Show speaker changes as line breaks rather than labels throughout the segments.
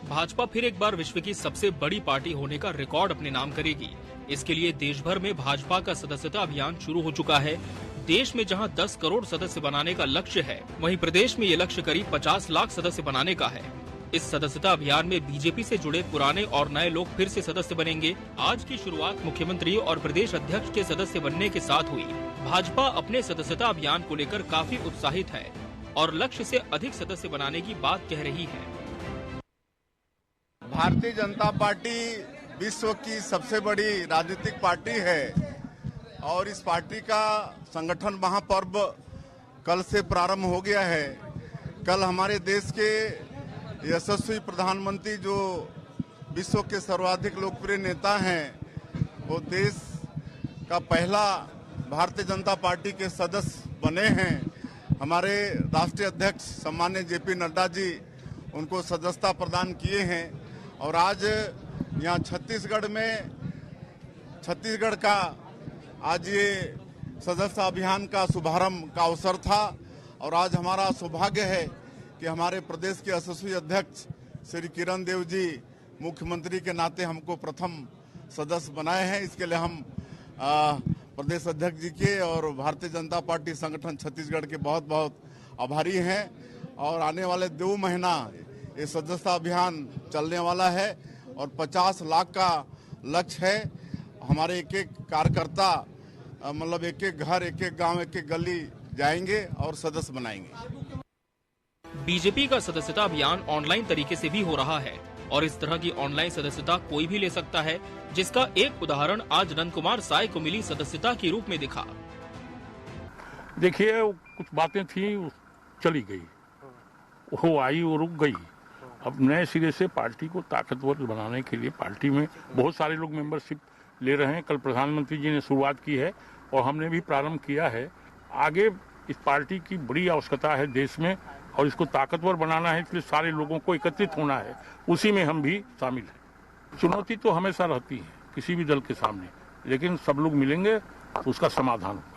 भाजपा फिर एक बार विश्व की सबसे बड़ी पार्टी होने का रिकॉर्ड अपने नाम करेगी। इसके लिए देश भर में भाजपा का सदस्यता अभियान शुरू हो चुका है। देश में जहां 10 करोड़ सदस्य बनाने का लक्ष्य है, वहीं प्रदेश में ये लक्ष्य करीब 50 लाख सदस्य बनाने का है। इस सदस्यता अभियान में बीजेपी से जुड़े पुराने और नए लोग फिर से सदस्य बनेंगे। आज की शुरुआत मुख्यमंत्री और प्रदेश अध्यक्ष के सदस्य बनने के साथ हुई। भाजपा अपने सदस्यता अभियान को लेकर काफी उत्साहित है और लक्ष्य से अधिक सदस्य बनाने की बात कह रही है।
भारतीय जनता पार्टी विश्व की सबसे बड़ी राजनीतिक पार्टी है और इस पार्टी का संगठन महापर्व कल से प्रारंभ हो गया है। कल हमारे देश के यशस्वी प्रधानमंत्री जो विश्व के सर्वाधिक लोकप्रिय नेता हैं, वो देश का पहला भारतीय जनता पार्टी के सदस्य बने हैं। हमारे राष्ट्रीय अध्यक्ष सम्माननीय जेपी नड्डा जी उनको सदस्यता प्रदान किए हैं और आज यहाँ छत्तीसगढ़ का आज ये सदस्यता अभियान का शुभारंभ का अवसर था और आज हमारा सौभाग्य है कि हमारे प्रदेश के यशस्वी अध्यक्ष श्री किरण देव जी मुख्यमंत्री के नाते हमको प्रथम सदस्य बनाए हैं। इसके लिए हम प्रदेश अध्यक्ष जी के और भारतीय जनता पार्टी संगठन छत्तीसगढ़ के बहुत बहुत आभारी हैं और आने वाले 2 महीना ये सदस्यता अभियान चलने वाला है और 50 लाख का लक्ष्य है। हमारे एक एक कार्यकर्ता मतलब एक एक घर, एक एक गांव, एक एक गली जाएंगे और सदस्य बनाएंगे।
बीजेपी का सदस्यता अभियान ऑनलाइन तरीके से भी हो रहा है और इस तरह की ऑनलाइन सदस्यता कोई भी ले सकता है, जिसका एक उदाहरण आज नंदकुमार साय को मिली सदस्यता के रूप में दिखा।
देखिए, कुछ बातें थी, चली गई, वो आई, वो रुक गई। अब नए सिरे से पार्टी को ताकतवर बनाने के लिए पार्टी में बहुत सारे लोग मेंबरशिप ले रहे हैं। कल प्रधानमंत्री जी ने शुरुआत की है और हमने भी प्रारंभ किया है। आगे इस पार्टी की बड़ी आवश्यकता है देश में और इसको ताकतवर बनाना है, इसलिए सारे लोगों को एकत्रित होना है, उसी में हम भी शामिल हैं। चुनौती तो हमेशा रहती है किसी भी दल के सामने, लेकिन सब लोग मिलेंगे तो उसका समाधान होगा।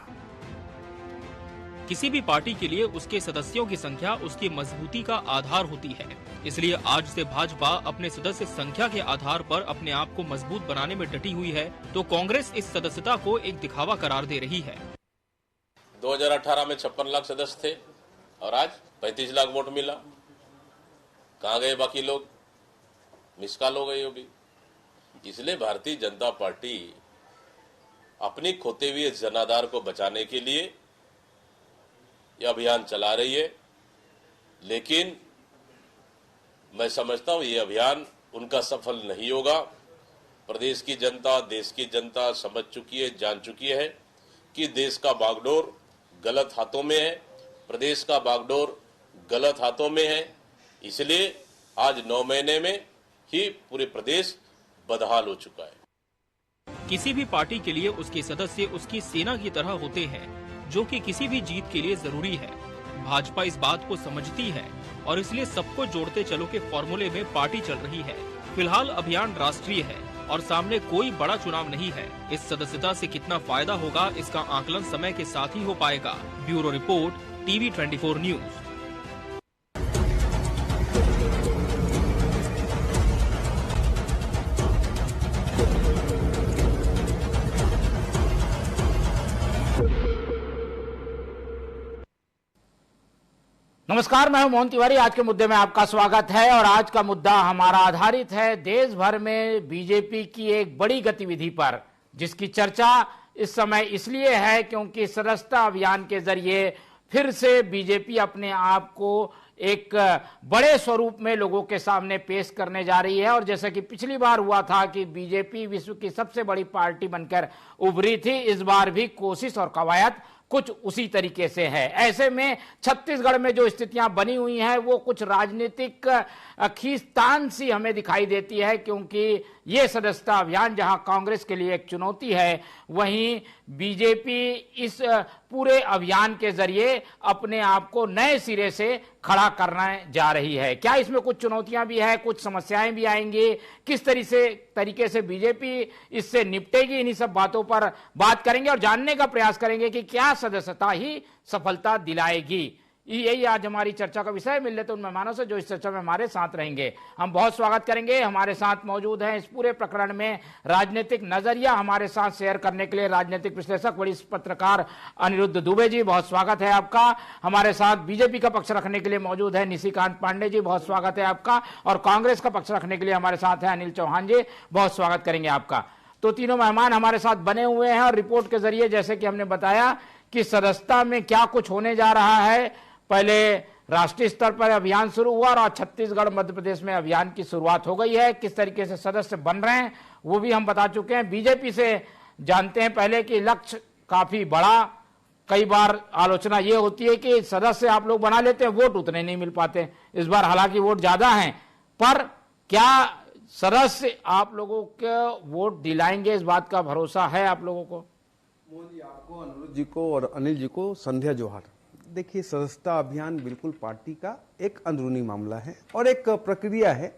किसी भी पार्टी के लिए उसके सदस्यों की संख्या उसकी मजबूती का आधार होती है, इसलिए आज से भाजपा अपने सदस्य संख्या के आधार पर अपने आप को मजबूत बनाने में डटी हुई है, तो कांग्रेस इस सदस्यता को एक दिखावा करार दे रही है।
2018 में 56 लाख सदस्य थे और आज 35 लाख वोट मिला। कहाँ गए बाकी लोग? मिसकाल हो गई होगी। इसलिए भारतीय जनता पार्टी अपनी खोते हुए जनाधार को बचाने के लिए यह अभियान चला रही है, लेकिन मैं समझता हूं ये अभियान उनका सफल नहीं होगा। प्रदेश की जनता, देश की जनता समझ चुकी है, जान चुकी है कि देश का बागडोर गलत हाथों में है, प्रदेश का बागडोर गलत हाथों में है। इसलिए आज 9 महीने में ही पूरे प्रदेश बदहाल हो चुका है।
किसी भी पार्टी के लिए उसके सदस्य उसकी सेना की तरह होते हैं, जो कि किसी भी जीत के लिए जरूरी है। भाजपा इस बात को समझती है और इसलिए सबको जोड़ते चलो के फॉर्मूले में पार्टी चल रही है। फिलहाल अभियान राष्ट्रीय है और सामने कोई बड़ा चुनाव नहीं है। इस सदस्यता से कितना फायदा होगा, इसका आकलन समय के साथ ही हो पाएगा। Bureau report, TV 24 news.
नमस्कार, मैं हूं मोहन तिवारी। आज के मुद्दे में आपका स्वागत है और आज का मुद्दा हमारा आधारित है देश भर में बीजेपी की एक बड़ी गतिविधि पर, जिसकी चर्चा इस समय इसलिए है क्योंकि सदस्यता अभियान के जरिए फिर से बीजेपी अपने आप को एक बड़े स्वरूप में लोगों के सामने पेश करने जा रही है। और जैसे कि पिछली बार हुआ था कि बीजेपी विश्व की सबसे बड़ी पार्टी बनकर उभरी थी, इस बार भी कोशिश और कवायद कुछ उसी तरीके से है। ऐसे में छत्तीसगढ़ में जो स्थितियां बनी हुई हैं वो कुछ राजनीतिक खींचतान सी हमें दिखाई देती है, क्योंकि ये सदस्यता अभियान जहां कांग्रेस के लिए एक चुनौती है, वहीं बीजेपी इस पूरे अभियान के जरिए अपने आप को नए सिरे से खड़ा करने जा रही है। क्या इसमें कुछ चुनौतियां भी है, कुछ समस्याएं भी आएंगी, किस तरह से तरीके से बीजेपी इससे निपटेगी, इन्हीं सब बातों पर बात करेंगे और जानने का प्रयास करेंगे कि क्या सदस्यता ही सफलता दिलाएगी। यही आज हमारी चर्चा का विषय। मिल लेते उन मेहमानों से जो इस चर्चा में हमारे साथ रहेंगे। हम बहुत स्वागत करेंगे। हमारे साथ मौजूद हैं इस पूरे प्रकरण में राजनीतिक नजरिया हमारे साथ शेयर करने के लिए राजनीतिक विश्लेषक वरिष्ठ पत्रकार अनिरुद्ध दुबे जी, बहुत स्वागत है आपका। हमारे साथ बीजेपी का पक्ष रखने के लिए मौजूद है निशिकांत पांडे जी, बहुत स्वागत है आपका। और कांग्रेस का पक्ष रखने के लिए हमारे साथ है अनिल चौहान जी, बहुत स्वागत करेंगे आपका। तो तीनों मेहमान हमारे साथ बने हुए हैं और रिपोर्ट के जरिए जैसे कि हमने बताया कि सदस्यता में क्या कुछ होने जा रहा है। पहले राष्ट्रीय स्तर पर अभियान शुरू हुआ और छत्तीसगढ़ मध्य प्रदेश में अभियान की शुरुआत हो गई है। किस तरीके से सदस्य बन रहे हैं वो भी हम बता चुके हैं। बीजेपी से जानते हैं पहले कि लक्ष्य काफी बड़ा, कई बार आलोचना ये होती है कि सदस्य आप लोग बना लेते हैं, वोट उतने नहीं मिल पाते। इस बार हालांकि वोट ज्यादा हैं, पर क्या सदस्य आप लोगों को वोट दिलाएंगे, इस बात का भरोसा है आप लोगों को?
मोहन जी, आपको, अनुरुद्ध जी को और अनिल जी को संध्या जोहार। देखिए, सदस्यता अभियान बिल्कुल पार्टी का एक अंदरूनी मामला है और एक प्रक्रिया है।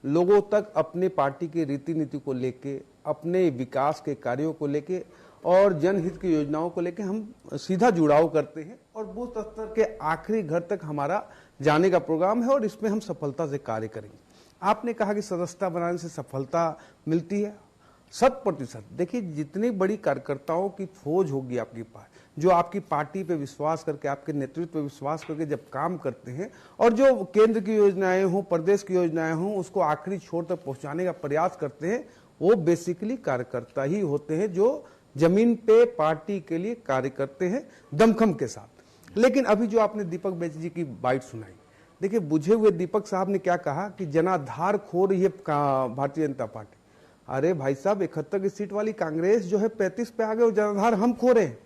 लोगों तक अपने पार्टी के रीति नीति को लेके, अपने विकास के कार्यों को लेके और जनहित की योजनाओं को लेके हम सीधा जुड़ाव करते हैं और बूथ स्तर के आखिरी घर तक हमारा जाने का प्रोग्राम है और इसमें हम सफलता से कार्य करेंगे। आपने कहा कि सदस्यता बनाने से सफलता मिलती है, 100%। देखिए, जितनी बड़ी कार्यकर्ताओं की फौज होगी आपके पास, जो आपकी पार्टी पे विश्वास करके, आपके नेतृत्व पे विश्वास करके जब काम करते हैं और जो केंद्र की योजनाएं हों, प्रदेश की योजनाएं हों, उसको आखिरी छोर तक पहुंचाने का प्रयास करते हैं, वो बेसिकली कार्यकर्ता ही होते हैं जो जमीन पे पार्टी के लिए कार्य करते हैं दमखम के साथ। लेकिन अभी जो आपने दीपक बैच जी की बाइट सुनाई, देखिए, बुझे हुए दीपक साहब ने क्या कहा कि जनाधार खो रही है भारतीय जनता पार्टी। अरे भाई साहब, 71 की सीट वाली कांग्रेस जो है 35 पे आ गए और जनाधार हम खो रहे हैं।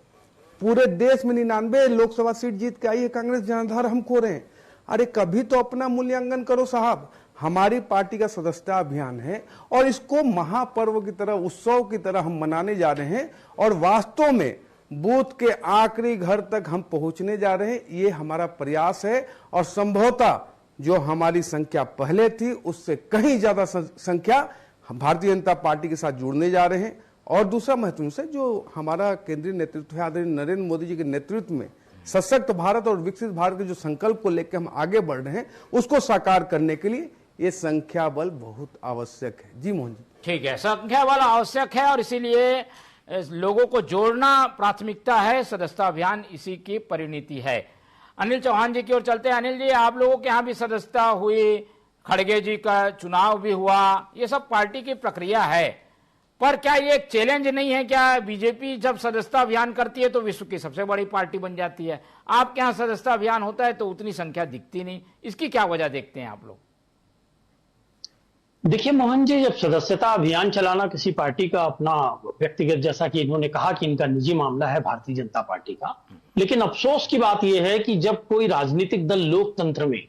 पूरे देश में 99 लोकसभा सीट जीत के आई है कांग्रेस, जनाधार हम खो रहे हैं। अरे कभी तो अपना मूल्यांकन करो साहब। हमारी पार्टी का सदस्यता अभियान है और इसको महापर्व की तरह, उत्सव की तरह हम मनाने जा रहे हैं और वास्तव में बूथ के आखिरी घर तक हम पहुंचने जा रहे हैं। ये हमारा प्रयास है और संभवतः जो हमारी संख्या पहले थी उससे कहीं ज्यादा संख्या भारतीय जनता पार्टी के साथ जुड़ने जा रहे हैं। और दूसरा महत्वपूर्ण से, जो हमारा केंद्रीय नेतृत्व है आदरणीय नरेंद्र मोदी जी के नेतृत्व में सशक्त भारत और विकसित भारत के जो संकल्प को लेकर हम आगे बढ़ रहे हैं, उसको साकार करने के लिए ये संख्या बल बहुत आवश्यक है। जी मोहन जी। ठीक है,
संख्या बल आवश्यक है और इसीलिए लोगों को जोड़ना प्राथमिकता है। सदस्यता अभियान इसी की परिणति है। अनिल चौहान जी की ओर चलते हैं। अनिल जी, आप लोगों के यहाँ भी सदस्यता हुई, खड़गे जी का चुनाव भी हुआ, ये सब पार्टी की प्रक्रिया है, पर क्या ये एक चैलेंज नहीं है? क्या बीजेपी जब सदस्यता अभियान करती है तो विश्व की सबसे बड़ी पार्टी बन जाती है, आपके यहाँ सदस्यता अभियान होता है तो उतनी संख्या दिखती नहीं, इसकी क्या वजह देखते हैं आप लोग?
देखिए मोहन जी, जब सदस्यता अभियान चलाना किसी पार्टी का अपना व्यक्तिगत, जैसा कि इन्होंने कहा कि इनका निजी मामला है भारतीय जनता पार्टी का, लेकिन अफसोस की बात यह है कि जब कोई राजनीतिक दल लोकतंत्र में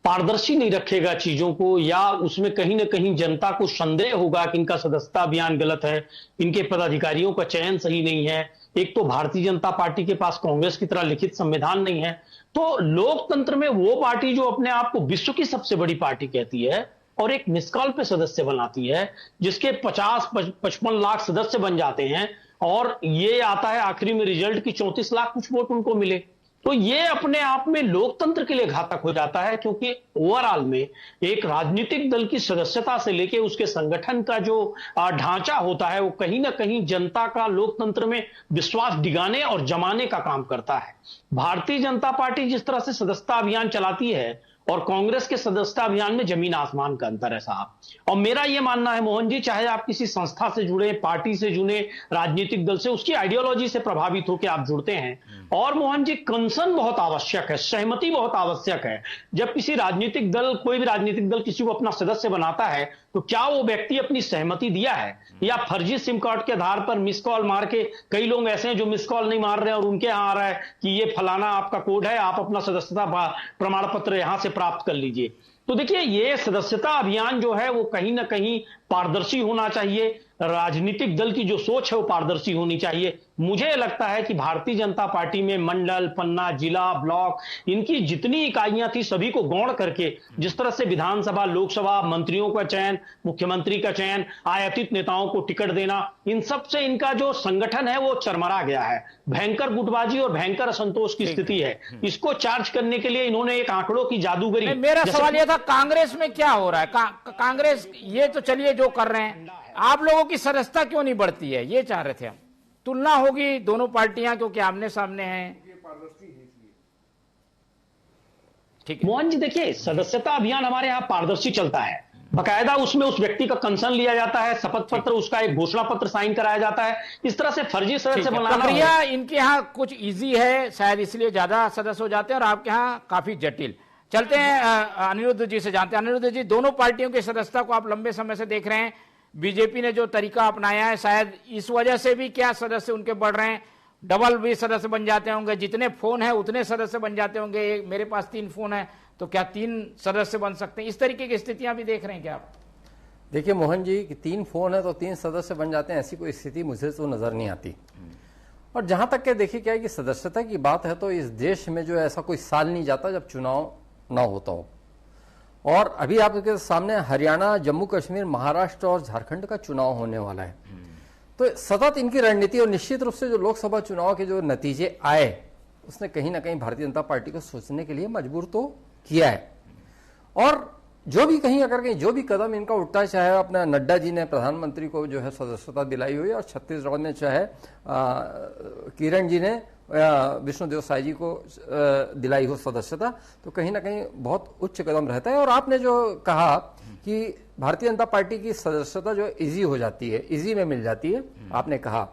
पारदर्शी नहीं रखेगा चीजों को, या उसमें कहीं ना कहीं जनता को संदेह होगा कि इनका सदस्यता अभियान गलत है, इनके पदाधिकारियों का चयन सही नहीं है, एक तो भारतीय जनता पार्टी के पास कांग्रेस की तरह लिखित संविधान नहीं है, तो लोकतंत्र में वो पार्टी जो अपने आप को विश्व की सबसे बड़ी पार्टी कहती है और एक मिस कॉल पे सदस्य बनाती है, जिसके 50-55 लाख सदस्य बन जाते हैं और ये आता है आखिरी में रिजल्ट की 34 लाख कुछ वोट उनको मिले, तो ये अपने आप में लोकतंत्र के लिए घातक हो जाता है। क्योंकि ओवरऑल में एक राजनीतिक दल की सदस्यता से लेके उसके संगठन का जो ढांचा होता है वो कहीं ना कहीं जनता का लोकतंत्र में विश्वास डिगाने और जमाने का काम करता है। भारतीय जनता पार्टी जिस तरह से सदस्यता अभियान चलाती है और कांग्रेस के सदस्यता अभियान में जमीन आसमान का अंतर है साहब। और मेरा यह मानना है मोहन जी, चाहे आप किसी संस्था से जुड़े, पार्टी से जुड़े, राजनीतिक दल से, उसकी आइडियोलॉजी से प्रभावित होकर आप जुड़ते हैं। और मोहन जी, कंसर्न बहुत आवश्यक है, सहमति बहुत आवश्यक है। जब किसी राजनीतिक दल, कोई भी राजनीतिक दल किसी को अपना सदस्य बनाता है तो क्या वो व्यक्ति अपनी सहमति दिया है, या फर्जी सिम कार्ड के आधार पर मिस कॉल मार के, कई लोग ऐसे हैं जो मिस कॉल नहीं मार रहे हैं और उनके यहां आ रहा है कि ये फलाना आपका कोड है, आप अपना सदस्यता प्रमाण पत्र यहां से प्राप्त कर लीजिए। तो देखिए, ये सदस्यता अभियान जो है वो कहीं ना कहीं पारदर्शी होना चाहिए। राजनीतिक दल की जो सोच है वो पारदर्शी होनी चाहिए। मुझे लगता है कि भारतीय जनता पार्टी में मंडल, पन्ना, जिला, ब्लॉक, इनकी जितनी इकाइयां थी सभी को गौण करके जिस तरह से विधानसभा, लोकसभा, मंत्रियों का चयन, मुख्यमंत्री का चयन, आयातित नेताओं को टिकट देना, इन सब से इनका जो संगठन है वो चरमरा गया है। भयंकर गुटबाजी और भयंकर असंतोष की स्थिति है। इसको चार्ज करने के लिए इन्होंने एक आंकड़ों की जादूगरी।
मेरा सवाल यह था, कांग्रेस में क्या हो रहा है? कांग्रेस ये तो चलिए जो कर रहे हैं, आप लोगों की सदस्यता क्यों नहीं बढ़ती है, ये चाह रहे थे हम। तुलना होगी दोनों पार्टियां क्योंकि आमने सामने हैं। ठीक है
मोहन जी, देखिए सदस्यता अभियान हमारे यहाँ पारदर्शी चलता है। बकायदा उसमें उस व्यक्ति का कंसर्न लिया जाता है, शपथ पत्र, उसका एक घोषणा पत्र साइन कराया जाता है। इस तरह से फर्जी सदस्य बनाना,
प्रक्रिया इनके यहाँ कुछ इजी है, शायद इसलिए ज्यादा सदस्य हो जाते हैं, और आपके यहाँ काफी जटिल। चलते हैं अनिरुद्ध जी से जानते हैं। अनिरुद्ध जी, दोनों पार्टियों की सदस्यता को आप लंबे समय से देख रहे हैं। बीजेपी ने जो तरीका अपनाया है, शायद इस वजह से भी क्या सदस्य उनके बढ़ रहे हैं? डबल भी सदस्य बन जाते होंगे, जितने फोन है उतने सदस्य बन जाते होंगे। मेरे पास 3 फोन है तो क्या 3 सदस्य बन सकते हैं? इस तरीके की स्थितियां भी देख रहे हैं क्या आप?
देखिए मोहन जी, कि 3 फोन है तो 3 सदस्य बन जाते हैं, ऐसी कोई स्थिति मुझे तो नजर नहीं आती। और जहां तक के देखिए क्या है कि सदस्यता की बात है, तो इस देश में जो ऐसा कोई साल नहीं जाता जब चुनाव ना होता हो। और अभी आपके सामने हरियाणा, जम्मू कश्मीर, महाराष्ट्र और झारखंड का चुनाव होने वाला है। तो सतत इनकी रणनीति, और निश्चित रूप से जो लोकसभा चुनाव के जो नतीजे आए, उसने कहीं ना कहीं भारतीय जनता पार्टी को सोचने के लिए मजबूर तो किया है। और जो भी कहीं अगर कहीं जो भी कदम इनका उठता है, चाहे अपना नड्डा जी ने प्रधानमंत्री को जो है सदस्यता दिलाई हुई, और छत्तीसगढ़ में चाहे किरण जी ने विष्णुदेव साय जी को दिलाई हो सदस्यता, तो कहीं ना कहीं बहुत उच्च कदम रहता है। और आपने जो कहा कि भारतीय जनता पार्टी की सदस्यता जो इजी हो जाती है, इजी में मिल जाती है, आपने कहा,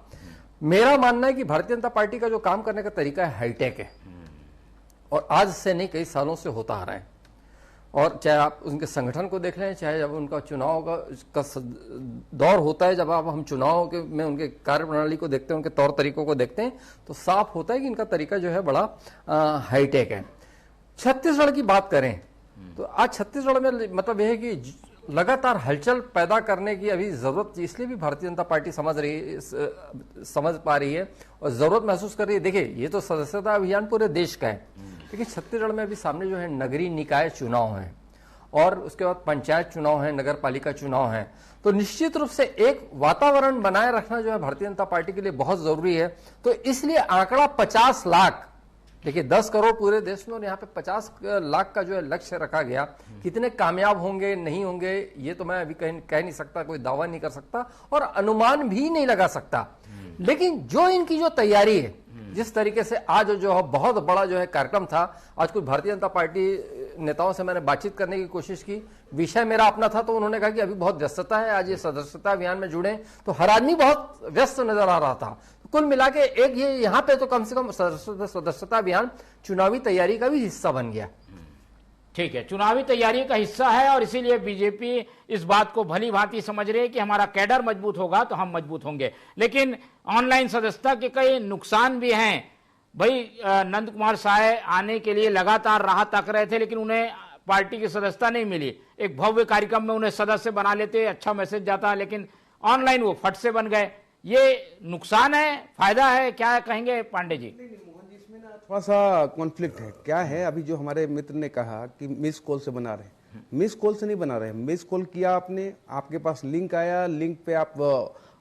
मेरा मानना है कि भारतीय जनता पार्टी का जो काम करने का तरीका है हाईटेक है, और आज से नहीं कई सालों से होता आ रहा है। और चाहे आप उनके संगठन को देख लें, चाहे जब उनका चुनाव का दौर होता है, जब आप हम चुनाव में उनके कार्यप्रणाली को देखते हैं, उनके तौर तरीकों को देखते हैं, तो साफ होता है कि इनका तरीका जो है बड़ा हाईटेक है। छत्तीसगढ़ की बात करें तो आज छत्तीसगढ़ में मतलब यह है कि लगातार हलचल पैदा करने की अभी जरूरत इसलिए भी भारतीय जनता पार्टी समझ पा रही है और जरूरत महसूस कर रही है। देखिए, ये तो सदस्यता अभियान पूरे देश का है, लेकिन छत्तीसगढ़ में अभी सामने जो है नगरीय निकाय चुनाव है, और उसके बाद पंचायत चुनाव है, नगर पालिका चुनाव है। तो निश्चित रूप से एक वातावरण बनाए रखना जो है भारतीय जनता पार्टी के लिए बहुत जरूरी है। तो इसलिए आंकड़ा 50 लाख, देखिए 10 करोड़ पूरे देश में, और यहाँ पे 50 लाख का जो है लक्ष्य रखा गया। कितने कामयाब होंगे नहीं होंगे ये तो मैं अभी कह नहीं सकता, कोई दावा नहीं कर सकता और अनुमान भी नहीं लगा सकता। लेकिन जो इनकी जो तैयारी है, जिस तरीके से आज जो है बहुत बड़ा जो है कार्यक्रम था, आज कुछ भारतीय जनता पार्टी नेताओं से मैंने बातचीत करने की कोशिश की, विषय मेरा अपना था, तो उन्होंने कहा कि अभी बहुत व्यस्तता है, आज ये सदस्यता अभियान में जुड़े, तो हर आदमी बहुत व्यस्त नजर आ रहा था। कुल मिला के एक ये यहाँ पे तो कम से कम सदस्यता अभियान चुनावी तैयारी का भी हिस्सा बन गया।
ठीक है, चुनावी तैयारी का हिस्सा है, और इसीलिए बीजेपी इस बात को भली भांति समझ रही है कि हमारा कैडर मजबूत होगा तो हम मजबूत होंगे। लेकिन ऑनलाइन सदस्यता के कई नुकसान भी हैं। भाई, नंद कुमार साय आने के लिए लगातार राह तक रहे थे, लेकिन उन्हें पार्टी की सदस्यता नहीं मिली। एक भव्य कार्यक्रम में उन्हें सदस्य बना लेते, अच्छा मैसेज जाता, लेकिन ऑनलाइन वो फट से बन गए। ये नुकसान है, फायदा है, क्या कहेंगे पांडे जी?
थोड़ा सा कॉन्फ्लिक्ट है। क्या है, अभी जो हमारे मित्र ने कहा कि मिस कॉल से बना रहे, मिस कॉल से नहीं बना रहे। मिस कॉल किया आपने, आपके पास लिंक आया, लिंक पे आप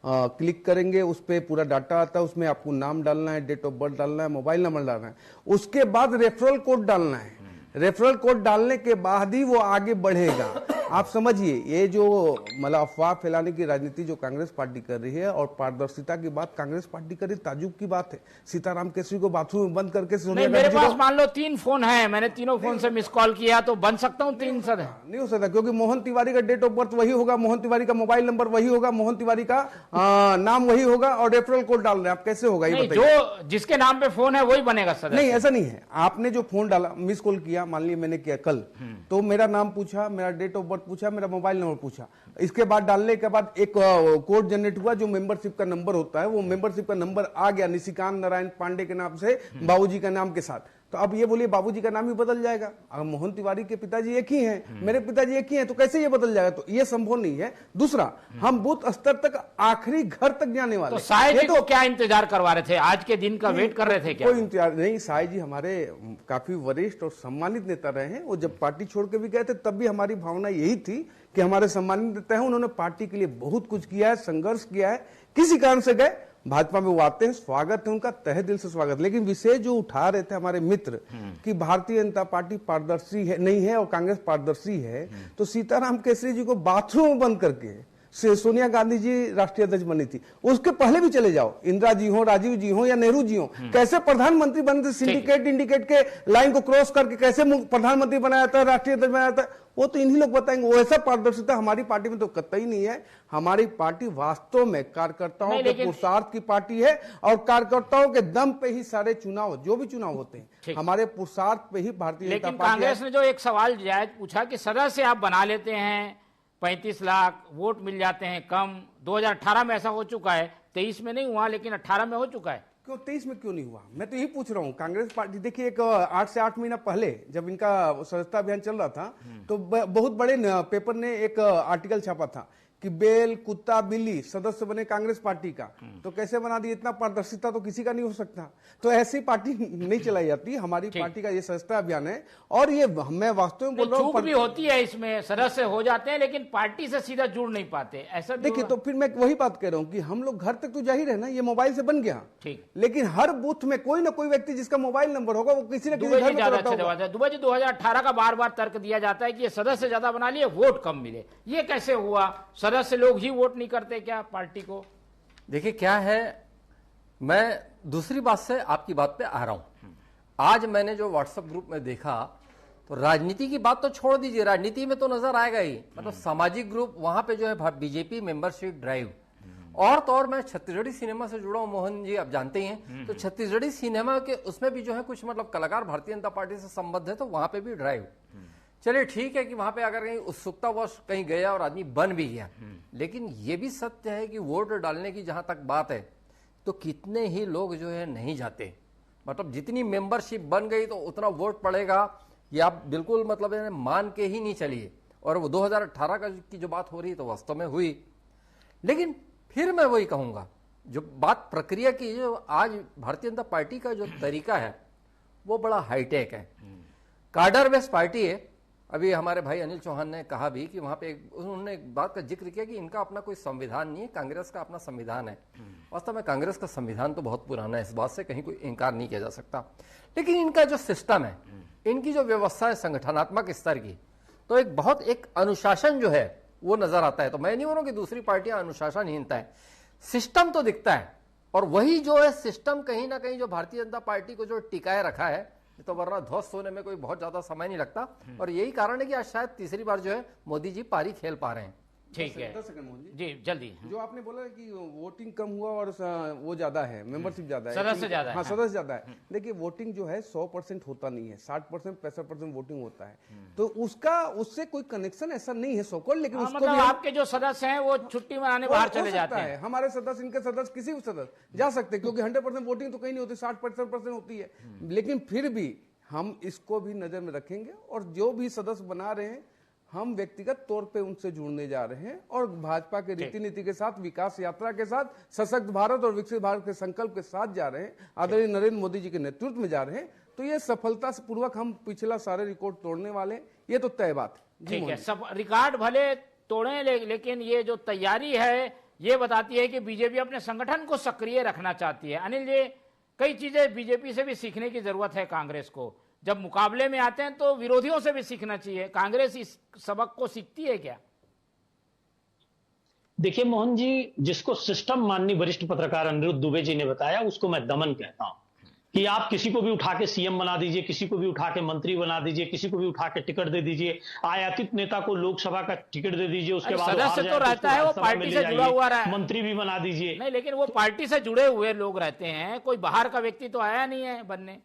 क्लिक करेंगे, उस पे पूरा डाटा आता है, उसमें आपको नाम डालना है, डेट ऑफ बर्थ डालना है, मोबाइल नंबर डालना है, उसके बाद रेफरल कोड डालना है। रेफरल कोड डालने के बाद ही वो आगे बढ़ेगा। आप समझिए, ये जो मतलब अफवाह फैलाने की राजनीति जो कांग्रेस पार्टी कर रही है, और पारदर्शिता की बात कांग्रेस पार्टी कर रही, ताजुब की बात है। सीताराम केसरी को बाथरूम में बंद करके
नहीं, मेरे पास मान लो 3 फोन है, मैंने तीनों फोन से मिस कॉल किया, तो बन सकता हूँ 3 सदस्य? नहीं
हो सकता, क्योंकि मोहन तिवारी का डेट ऑफ बर्थ वही होगा, मोहन तिवारी का मोबाइल नंबर वही होगा, मोहन तिवारी का नाम वही होगा, और रेफरल कोड डाल रहे हैं आप, कैसे होगा ये बताइए?
जो जिसके नाम पे फोन है वही बनेगा सदस्य?
नहीं, ऐसा नहीं है। आपने जो फोन डाला, मिस कॉल किया, मान लीजिए मैंने किया कल, तो मेरा नाम पूछा, मेरा डेट ऑफ बर्थ पूछा, मेरा मोबाइल नंबर पूछा, इसके बाद डालने के बाद एक कोड जनरेट हुआ जो मेंबरशिप का नंबर होता है, वो मेंबरशिप का नंबर आ गया निशिकांत नारायण पांडे के नाम से, बाबूजी का नाम के साथ। तो अब ये बोलिए बाबूजी का नाम ही बदल जाएगा। अगर मोहन तिवारी के पिताजी एक ही हैं, मेरे पिताजी एक ही हैं, तो कैसे ये बदल जाएगा? तो ये संभव नहीं है। दूसरा, हम बूथ स्तर तक आखिरी घर तक जाने वाले।
तो साय जी को क्या इंतजार करवा रहे थे? आज के दिन का वेट कर रहे थे क्या?
कोई इंतजार नहीं। साय जी हमारे काफी वरिष्ठ और सम्मानित नेता रहे हैं। वो जब पार्टी छोड़ के भी गए थे तब भी हमारी भावना यही थी कि हमारे सम्मानित नेता हैं, उन्होंने पार्टी के लिए बहुत कुछ किया है, संघर्ष किया है, किसी कारण से गए, भाजपा में वो आते हैं, स्वागत है उनका, तहे दिल से स्वागत। लेकिन विषय जो उठा रहे थे हमारे मित्र कि भारतीय जनता पार्टी पारदर्शी है नहीं है और कांग्रेस पारदर्शी है, तो सीताराम केसरी जी को बाथरूम में बंद करके सोनिया गांधी जी राष्ट्रीय अध्यक्ष बनी थी, उसके पहले भी चले जाओ, इंदिरा जी हो, राजीव जी हो या नेहरू जी हो, कैसे प्रधानमंत्री बनते, सिंडिकेट इंडिकेट के लाइन को क्रॉस करके कैसे प्रधानमंत्री बनाया था, राष्ट्रीय अध्यक्ष बनाया था, वो तो इन्हीं लोग बताएंगे। वो ऐसा पारदर्शिता हमारी पार्टी में तो कतई नहीं है। हमारी पार्टी वास्तव में कार्यकर्ताओं के पुरुषार्थ की पार्टी है और कार्यकर्ताओं के दम पे ही सारे चुनाव, जो भी चुनाव होते हैं, हमारे पुरुषार्थ पे ही भारतीय जनता पार्टी।
कांग्रेस ने जो एक सवाल जायज पूछा कि सदस्य आप बना लेते हैं, 35 लाख वोट मिल जाते हैं कम, 2018 में ऐसा हो चुका है, 23 में नहीं हुआ लेकिन 18 में हो चुका है,
क्यों 23 में क्यों नहीं हुआ? मैं तो यही पूछ रहा हूँ। कांग्रेस पार्टी देखिए, एक 8 से 8 महीना पहले जब इनका सदस्यता अभियान चल रहा था तो बहुत बड़े पेपर ने एक आर्टिकल छापा था कि बेल, कुत्ता, बिल्ली सदस्य बने कांग्रेस पार्टी का, तो कैसे बना दिया? इतना पारदर्शिता तो किसी का नहीं हो सकता। तो ऐसी पार्टी नहीं चलाई जाती। हमारी पार्टी का ये सदस्यता अभियान है और ये मैं वास्तव में बोल रहा हूँ,
चूक भी होती है इसमें, सदस्य हो जाते हैं लेकिन पार्टी से सीधा जुड़ नहीं पाते, ऐसा
देखिए। तो फिर मैं वही बात कह रहा हूँ कि हम लोग घर तक तो जाहिर है ना, ये मोबाइल से बन गया,
ठीक,
लेकिन हर बूथ में कोई ना कोई व्यक्ति जिसका मोबाइल नंबर होगा वो किसी न किसी घर में रहता होगा।
दुबे जी 2018 का बार बार तर्क दिया जाता है कि ये सदस्य ज्यादा बना लिए, वोट कम मिले, ये कैसे हुआ? सदस्य लोग ही वोट नहीं करते क्या पार्टी को?
देखिए क्या है, मैं दूसरी बात से आपकी बात पे आ रहा हूं। आज मैंने जो व्हाट्सएप ग्रुप में देखा तो राजनीति की बात तो छोड़ दीजिए, राजनीति में तो नजर आएगा ही, मतलब सामाजिक ग्रुप वहां पे जो है बीजेपी मेंबरशिप ड्राइव, और तो और मैं छत्तीसगढ़ी सिनेमा से जुड़ा हूं, मोहन जी आप जानते ही हैं, तो छत्तीसगढ़ी सिनेमा के उसमें भी जो है कुछ मतलब कलाकार भारतीय जनता पार्टी से संबद्ध है, तो वहां पे भी ड्राइव। चलिए ठीक है कि वहां पे अगर कहीं उत्सुकतावश कहीं गया और आदमी बन भी गया, लेकिन ये भी सत्य है कि वोट डालने की जहां तक बात है तो कितने ही लोग जो है नहीं जाते, मतलब जितनी मेंबरशिप बन गई तो उतना वोट पड़ेगा, ये आप बिल्कुल मतलब मान के ही नहीं चलिए। और वो 2018 की जो बात हो रही तो वास्तव में हुई, लेकिन फिर मैं वही कहूंगा, जो बात प्रक्रिया की, जो आज भारतीय जनता पार्टी का जो तरीका है वो बड़ा हाईटेक है, कार्डर बेस्ड पार्टी है। अभी हमारे भाई अनिल चौहान ने कहा भी कि वहां पे उन्होंने एक बात का जिक्र किया कि इनका अपना कोई संविधान नहीं है, कांग्रेस का अपना संविधान है। वास्तव में कांग्रेस का संविधान तो बहुत पुराना है, इस बात से कहीं कोई इंकार नहीं किया जा सकता, लेकिन इनका जो सिस्टम है, इनकी जो व्यवस्था है संगठनात्मक स्तर की, तो एक बहुत एक अनुशासन जो है वो नजर आता है। तो मैं नहीं बोल रहा कि दूसरी पार्टियां अनुशासनहीनता है, सिस्टम तो दिखता है, और वही जो है सिस्टम कहीं ना कहीं जो भारतीय जनता पार्टी को जो टिकाए रखा है, तो वरना ध्वस्त होने में कोई बहुत ज्यादा समय नहीं लगता, और यही कारण है कि आज शायद तीसरी बार जो है मोदी जी पारी खेल पा रहे हैं।
ठीक है,
10 सेकंड मोहन
जी जल्दी।
जो आपने बोला कि वोटिंग कम हुआ और वो ज्यादा है, मेंबरशिप ज्यादा है,
सदस्य ज्यादा है,
हाँ सदस्य ज्यादा है। देखिए वोटिंग जो है 100% होता नहीं है, 60% 65% वोटिंग होता है, तो उसका उससे कोई कनेक्शन ऐसा नहीं है सोकॉल, लेकिन उसको
मतलब
भी
आपके जो सदस्य हैं वो छुट्टी मनाने बाहर चले जाते हैं।
हमारे सदस्य, इनके सदस्य, किसी भी सदस्य जा सकते हैं, क्योंकि 100% वोटिंग तो कहीं नहीं होती, 60% होती है, लेकिन फिर भी हम इसको भी नजर में रखेंगे, और जो भी सदस्य बना रहे हैं हम व्यक्तिगत तौर पे उनसे जुड़ने जा रहे हैं, और भाजपा के रीति नीति के साथ, विकास यात्रा के साथ, सशक्त भारत और विकसित भारत के संकल्प के साथ जा रहे हैं, आदरणीय नरेंद्र मोदी जी के नेतृत्व में जा रहे हैं, तो ये सफलता से पूर्वक हम पिछला सारे रिकॉर्ड तोड़ने वाले हैं, ये तो तय बात है।
ठीक है, सब रिकॉर्ड भले तोड़े लेकिन ये जो तैयारी है ये बताती है कि बीजेपी अपने संगठन को सक्रिय रखना चाहती है। अनिल जी, कई चीजें बीजेपी से भी सीखने की जरूरत है कांग्रेस को, जब मुकाबले में आते हैं तो विरोधियों से भी सीखना चाहिए, कांग्रेस इस सबक को सीखती है क्या?
देखिए मोहन जी, जिसको सिस्टम माननीय वरिष्ठ पत्रकार अनिरुद्ध दुबे जी ने बताया, उसको मैं दमन कहता हूं कि आप किसी को भी उठा के सीएम बना दीजिए, किसी को भी उठा के मंत्री बना दीजिए, किसी को भी उठा के टिकट दे दीजिए, आयातित नेता को लोकसभा का टिकट दे दीजिए, उसके बाद
सदस्य तो रहता है, वो पार्टी से जुड़ा हुआ रहा है,
मंत्री भी बना दीजिए।
नहीं, लेकिन वो पार्टी से जुड़े हुए लोग रहते हैं, कोई बाहर का व्यक्ति तो आया नहीं है बनने,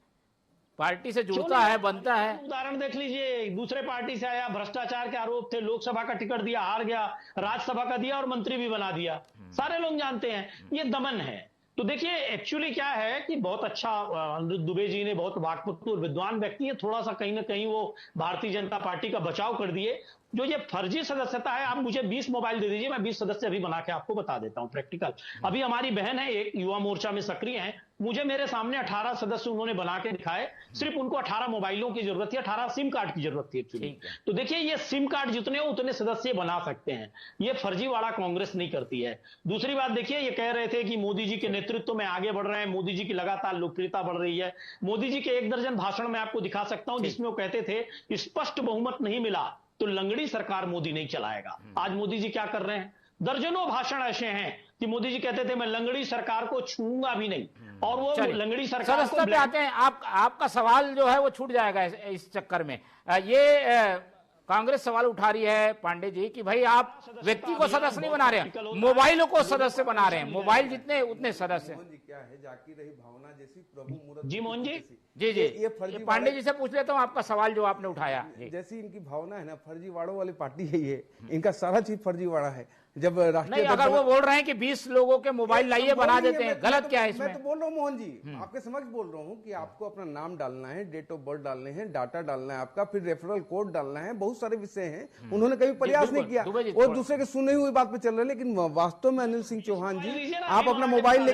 पार्टी से जुड़ता है, बनता है।
उदाहरण देख लीजिए, दूसरे पार्टी से आया, भ्रष्टाचार के आरोप थे, लोकसभा का टिकट दिया, हार गया, राज्यसभा का दिया और मंत्री भी बना दिया, सारे लोग जानते हैं। ये दमन है, तो देखिए एक्चुअली क्या है कि बहुत अच्छा अनिरुद्ध दुबे जी ने, बहुत वाकपटु और विद्वान व्यक्ति है, थोड़ा सा कहीं ना कहीं वो भारतीय जनता पार्टी का बचाव कर दिए। जो ये फर्जी सदस्यता है, आप मुझे 20 मोबाइल दे दीजिए, मैं 20 सदस्य अभी बना के आपको बता देता हूं प्रैक्टिकल। अभी हमारी बहन है एक, युवा मोर्चा में सक्रिय है, मुझे मेरे सामने 18 सदस्य उन्होंने बना के दिखाए। सिर्फ उनको 18 मोबाइलों की जरूरत थी, 18 सिम कार्ड की जरूरत थी एक्चुअली। तो देखिए ये सिम कार्ड जितने हो उतने सदस्य बना सकते हैं, ये फर्जीवाड़ा कांग्रेस नहीं करती है। दूसरी बात देखिए, ये कह रहे थे कि मोदी जी के नेतृत्व में आगे बढ़ रहे हैं, मोदी जी की लगातार लोकप्रियता बढ़ रही है। मोदी जी के 1 दर्जन भाषण में आपको दिखा सकता हूं जिसमें वो कहते थे स्पष्ट बहुमत नहीं मिला तो लंगड़ी सरकार मोदी नहीं चलाएगा। आज मोदी जी क्या कर रहे हैं? दर्जनों भाषण ऐसे हैं कि मोदी जी कहते थे मैं लंगड़ी सरकार को छूंगा भी नहीं, और वो लंगड़ी सरकार को
पे आते हैं। आपका सवाल जो है वो छूट जाएगा इस चक्कर में। ये कांग्रेस सवाल उठा रही है पांडे जी कि भाई आप व्यक्ति को सदस्य नहीं बना रहे हैं, मोबाइलों को सदस्य बना रहे हैं, मोबाइल जितने उतने सदस्य।
क्या है, जाकी रही भावना जैसी प्रभु मूर्त
जी मोहन जी,
जी जी, ये पांडे जी से पूछ लेता हूँ आपका सवाल जो आपने उठाया।
जैसी इनकी भावना है ना, फर्जीवाड़ों वाली पार्टी है ये, इनका सारा चीज फर्जीवाड़ा है। जब
नहीं, अगर वो बोल रहे हैं कि 20 लोगों के मोबाइल लाइए बना देते हैं, गलत क्या है इसमें?
मैं तो बोल रहा हूँ मोहन जी, आपके समक्ष बोल रहा हूँ कि आपको अपना नाम डालना है, डेट ऑफ बर्थ डालने हैं, डाटा डालना है आपका, फिर रेफरल कोड डालना है, बहुत सारे विषय हैं। उन्होंने कभी प्रयास नहीं किया, वो दूसरे के सुने हुई बात पे चल रहे। लेकिन वास्तव में अनिल सिंह चौहान जी, आप अपना मोबाइल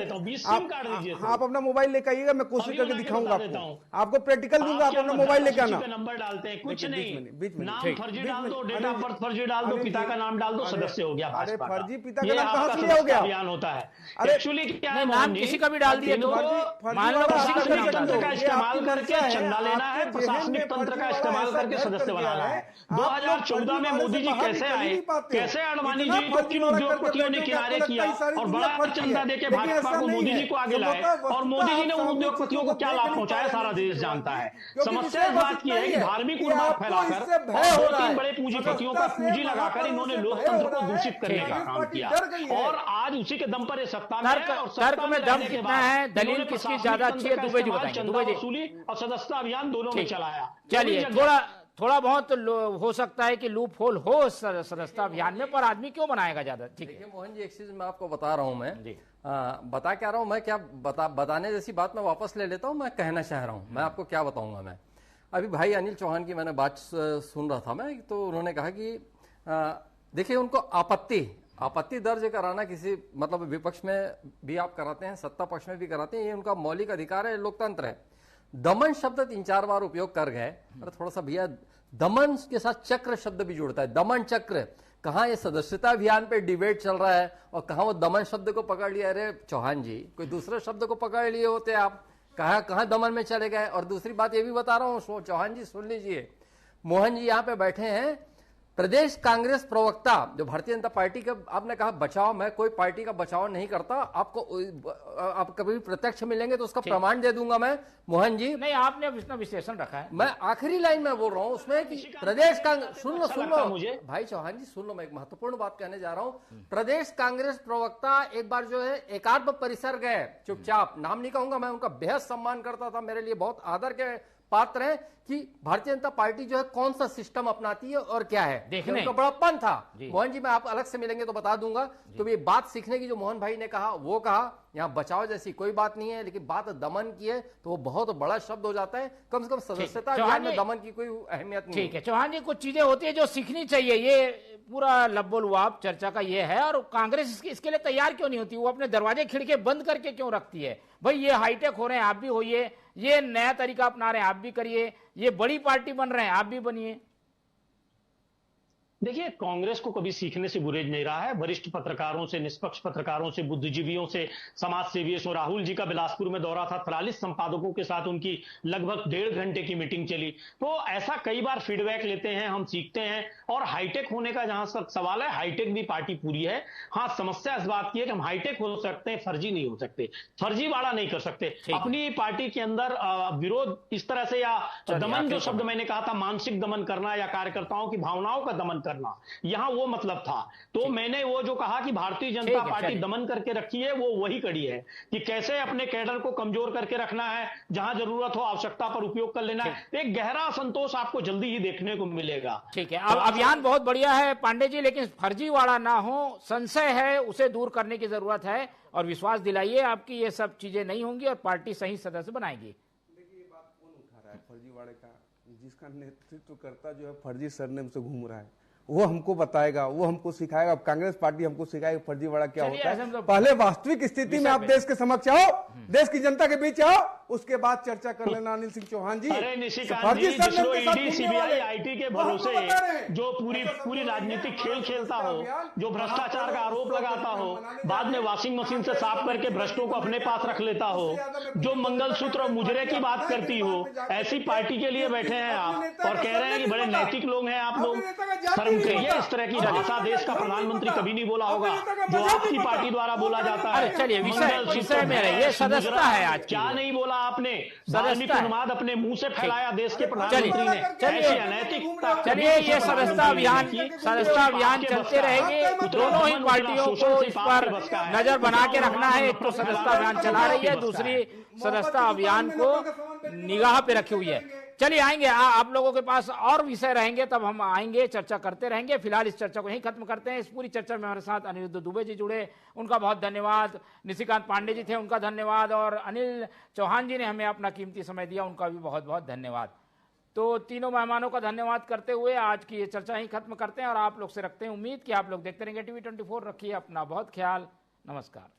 आप अपना मोबाइल लेकर आइएगा, मैं कोशिश करके दिखाऊंगा आपको प्रैक्टिकल दूंगा। आप अपना मोबाइल लेकर आना,
नंबर डालते हैं, कुछ नहीं, नाम फर्जी डाल दो, डेट ऑफ बर्थ फर्जी डाल दो, पिता का नाम डाल दो, सदस्य हो गया।
अरे फर्जी पिता का नाम कहां से हो गया?
अभियान होता है। अरे एक्चुअली क्या है,
नाम किसी का भी डाल दिया तो मान लो
प्रशासनिक तंत्र का इस्तेमाल करके चंदा लेना है, प्रशासनिक तंत्र का इस्तेमाल करके सदस्य बनाना है। 2014 में मोदी जी कैसे आए, कैसे अडवाणी जी को किन उद्योगपतियों ने किनारे किया और बड़ा चंदा देके भाजपा को, मोदी जी को आगे लाए, और मोदी जी ने उन उद्योगपतियों को क्या लाभ पहुंचाया सारा देश जानता है। समस्या इस बात की है कि धार्मिक उन्माद फैलाकर 2-3 बड़े पूंजीपतियों का पूंजी लगाकर इन्होंने लोकतंत्र को दूषित करने का काम किया, और आज उसी के दम पर ये सत्ता में है। और
तर्क में दम कितना है, दलील किसकी ज्यादा अच्छी है, दुबे जी बताएंगे। दुबे जी,
वसूली और सदस्यता अभियान दोनों में चलाया।
चलिए, थोड़ा बहुत हो सकता है कि लूप होल हो सदस्यता अभियान में, पर आदमी क्यों बनाएगा ज्यादा? ठीक है
मोहन जी, एक चीज मैं आपको बता रहा हूं, मैं बता क्या रहा हूं, मैं क्या बताने जैसी बात मैं वापस ले लेता हूं। मैं कहना चाह रहा हूं, मैं आपको क्या बताऊंगा। मैं अभी भाई अनिल चौहान की मैंने बात सुन रहा था मैं, तो उन्होंने कहा कि देखिए उनको आपत्ति दर्ज कराना किसी, मतलब विपक्ष में भी आप कराते हैं, सत्ता पक्ष में भी कराते हैं, ये उनका मौलिक अधिकार है, लोकतंत्र है। दमन शब्द 3-4 बार उपयोग कर गए, अरे थोड़ा सा भैया, दमन के साथ चक्र शब्द भी जुड़ता है, दमन चक्र। कहां ये सदस्यता अभियान पे डिबेट चल रहा है और कहां वो दमन शब्द को पकड़ लिया। अरे चौहान जी, कोई दूसरे शब्द को पकड़ लिए होते आप, कहां दमन में चले गए। और दूसरी बात ये भी बता रहा हूं, चौहान जी सुन लीजिए, मोहन जी यहाँ पे बैठे हैं, प्रदेश कांग्रेस प्रवक्ता जो भारतीय जनता पार्टी का, आपने कहा बचाव, मैं कोई पार्टी का बचाव नहीं करता, आपको आप कभी प्रत्यक्ष मिलेंगे तो उसका प्रमाण दे दूंगा मैं मोहन जी।
नहीं, आपने अपना विश्लेषण रखा है,
मैं आखिरी लाइन में बोल रहा हूं उसमें कि प्रदेश कांग्रेस, सुन लो मुझे भाई चौहान जी, सुन लो, मैं एक महत्वपूर्ण बात कहने जा रहा हूं। प्रदेश कांग्रेस प्रवक्ता एक बार जो है एकात्म परिसर गए, चुपचाप, नाम नहीं कहूंगा मैं, उनका बेहद सम्मान करता था, मेरे लिए बहुत आदर के पात्र है कि भारतीय जनता पार्टी जो है कौन सा सिस्टम अपनाती है और क्या है, देखने उनका बड़प्पन था। मोहन जी, मैं आप अलग से मिलेंगे तो बता दूंगा। तो ये बात सीखने की जो मोहन भाई ने कहा, वो कहा यहाँ बचाव जैसी कोई बात नहीं है, लेकिन बात दमन की है तो वो बहुत बड़ा शब्द हो जाता है। कम से कम सदस्यता अभियान में दमन की कोई अहमियत नहीं।
ठीक है चौहान जी, कुछ चीजें होती है जो सीखनी चाहिए, ये पूरा लब्बोल हुआब चर्चा का ये है। और कांग्रेस इसके लिए तैयार क्यों नहीं होती? वो अपने दरवाजे खिड़के बंद करके क्यों रखती है? भाई ये हाईटेक हो रहे हैं, आप भी होइए, ये नया तरीका अपना रहे हैं, आप भी करिए, ये बड़ी पार्टी बन रहे हैं, आप भी बनिए।
देखिए, कांग्रेस को कभी सीखने से गुरेज नहीं रहा है। वरिष्ठ पत्रकारों से, निष्पक्ष पत्रकारों से, बुद्धिजीवियों से, समाज सेवियों से। राहुल जी का बिलासपुर में दौरा था, 43 संपादकों के साथ उनकी लगभग 1.5 घंटे की मीटिंग चली। तो ऐसा कई बार फीडबैक लेते हैं, हम सीखते हैं। और हाईटेक होने का जहां तक सवाल है, हाईटेक भी पार्टी पूरी है। हाँ, समस्या इस बात की है कि हम हाईटेक हो सकते हैं, फर्जी नहीं हो सकते, फर्जीवाड़ा नहीं कर सकते। अपनी पार्टी के अंदर विरोध इस तरह से, या दमन, जो शब्द मैंने कहा था, मानसिक दमन करना या कार्यकर्ताओं की भावनाओं का दमन करना, यहाँ वो मतलब था। तो मैंने वो जो कहा कि भारतीय जनता पार्टी दमन करके रखी है, वो वही कड़ी है कि कैसे अपने कैडर को कमजोर करके रखना है, जहां जरूरत हो आवश्यकता पर उपयोग कर लेना है। एक गहरा असंतोष आपको जल्दी ही देखने को मिलेगा।
ठीक है, अब अभियान बहुत बढ़िया है पांडे जी, लेकिन फर्जीवाड़ा ना हो, संशय है उसे दूर करने की जरूरत है और विश्वास दिलाइए आपकी ये सब चीजें नहीं होंगी और पार्टी सही सदस्य बनाएगी।
देखिए ये बात कौन उठा रहा है फर्जीवाड़े का? जिसका नेतृत्व करता जो है फर्जी सरनेम से घूम रहा है, वो हमको बताएगा, वो हमको सिखाएगा। कांग्रेस पार्टी हमको सिखाएगी फर्जीवाड़ा क्या होता है। पहले वास्तविक स्थिति में आप देश के समक्ष आओ, देश की जनता के बीच आओ, उसके बाद चर्चा कर लेना। अनिल सिंह चौहान जी,
अरे निशिकांत जी, जिसको ईडी सीबीआई आईटी के भरोसे जो पूरी राजनीतिक खेल खेलता हो, जो भ्रष्टाचार का आरोप लगाता हो, बाद में वॉशिंग मशीन से साफ करके भ्रष्टों को अपने पास रख लेता हो, जो मंगलसूत्र और मुजरे की बात करती हो, ऐसी पार्टी के लिए बैठे हैं आप और कह रहे हैं कि बड़े नैतिक लोग हैं आप लोग। शर्म करिए, इस तरह की भाषा देश का प्रधानमंत्री कभी नहीं बोला होगा जो आपकी पार्टी द्वारा बोला जाता है।
चलिए विषय में रहिए, सदस्यता है आज।
क्या नहीं बोला आपने? धार्मिक उन्माद अपने मुंह से फैलाया देश के प्रधानमंत्री ने। ऐसी अनैतिकता।
चलिए ये सदस्यता अभियान चलते रहेंगे। दोनों ही पार्टियों को इस पर नजर बना के रखना है। एक तो सदस्यता अभियान चला रही है, दूसरी सदस्यता अभियान को निगाह पे रखी हुई है। चलिए आएंगे आप लोगों के पास और विषय रहेंगे, तब हम आएंगे, चर्चा करते रहेंगे। फिलहाल इस चर्चा को यहीं खत्म करते हैं। इस पूरी चर्चा में हमारे साथ अनिरुद्ध दुबे जी जुड़े, उनका बहुत धन्यवाद। निशिकांत पांडे जी थे, उनका धन्यवाद। और अनिल चौहान जी ने हमें अपना कीमती समय दिया, उनका भी बहुत बहुत धन्यवाद। तो तीनों मेहमानों का धन्यवाद करते हुए आज की ये चर्चा यहीं खत्म करते हैं और आप लोग से रखते हैं उम्मीद कि आप लोग देखते रहेंगे TV24। रखिए अपना बहुत ख्याल। नमस्कार।